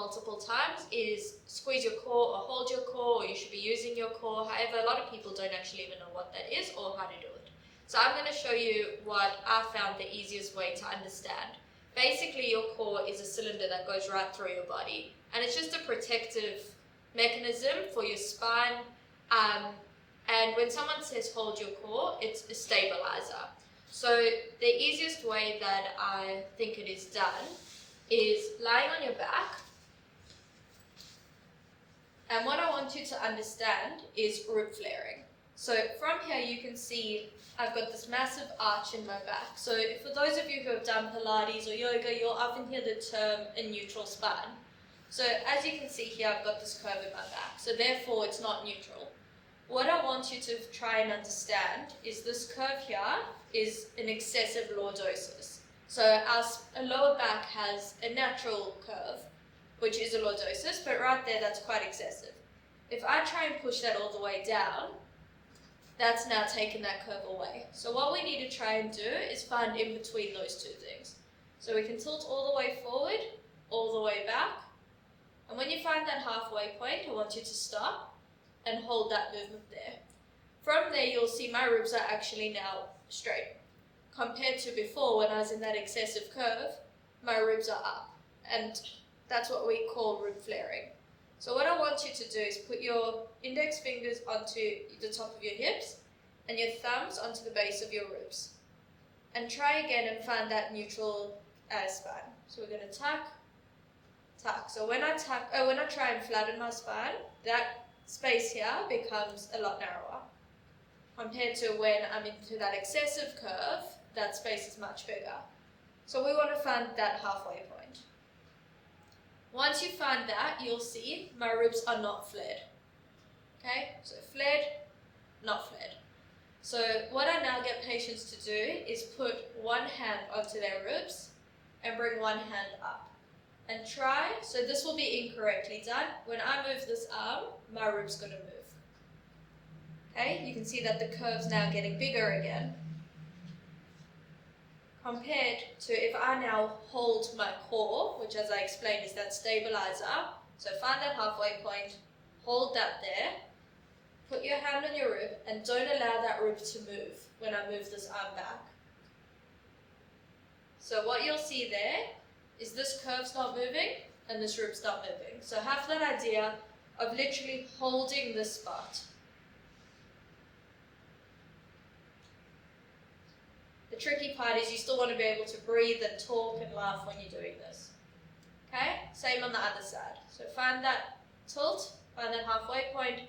multiple times is squeeze your core or hold your core, or you should be using your core. However, a lot of people don't actually even know what that is or how to do it. So I'm going to show you what I found the easiest way to understand. Basically, your core is a cylinder that goes right through your body, and it's just a protective mechanism for your spine. And when someone says hold your core, it's a stabilizer. So the easiest way that I think it is done is lying on your back. And what I want you to understand is rib flaring. So from here you can see I've got this massive arch in my back. So for those of you who have done Pilates or yoga, you'll often hear the term a neutral spine. So as you can see here, I've got this curve in my back. So therefore it's not neutral. What I want you to try and understand is this curve here is an excessive lordosis. So our lower back has a natural curve, which is a lordosis, but right there that's quite excessive. If I try and push that all the way down, that's now taken that curve away. So what we need to try and do is find in between those two things. So we can tilt all the way forward, all the way back, and when you find that halfway point, I want you to stop and hold that movement there. From there, you'll see my ribs are actually now straight. Compared to before, when I was in that excessive curve, my ribs are up. And that's what we call rib flaring. So what I want you to do is put your index fingers onto the top of your hips and your thumbs onto the base of your ribs. And try again and find that neutral spine. So we're going to tuck, tuck. So when I try and flatten my spine, that space here becomes a lot narrower. Compared to when I'm into that excessive curve, that space is much bigger. So we want to find that halfway point. Once you find that, you'll see my ribs are not flared. Okay, so flared, not flared. So what I now get patients to do is put one hand onto their ribs and bring one hand up. And try, so this will be incorrectly done. When I move this arm, my rib's going to move. Okay, you can see that the curve's now getting bigger again. Compared to if I now hold my core, which as I explained is that stabilizer. So find that halfway point, hold that there, put your hand on your rib and don't allow that rib to move when I move this arm back. So what you'll see there is this curve's not moving and this rib's not moving. So have that idea of literally holding this spot. The tricky part is you still want to be able to breathe and talk and laugh when you're doing this. Okay, same on the other side. So find that tilt, find that halfway point,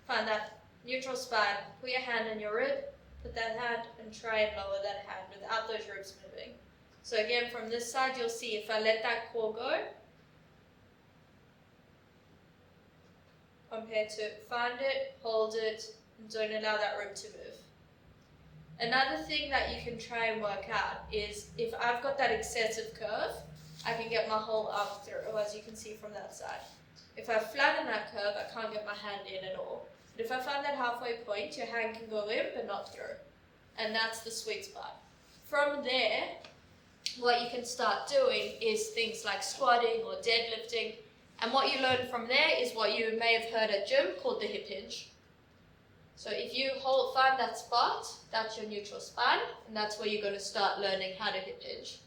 find that neutral spine, put your hand on your rib, put that hand and try and lower that hand without those ribs moving. So again, from this side, you'll see if I let that core go, compared to find it, hold it, and don't allow that rib to move. Another thing that you can try and work out is if I've got that excessive curve, I can get my whole arm through, as you can see from that side. If I flatten that curve, I can't get my hand in at all. But if I find that halfway point, your hand can go in, but not through. And that's the sweet spot. From there, what you can start doing is things like squatting or deadlifting. And what you learn from there is what you may have heard at gym called the hip hinge. So if you find that spot, that's your neutral spine, and that's where you're going to start learning how to hip hinge.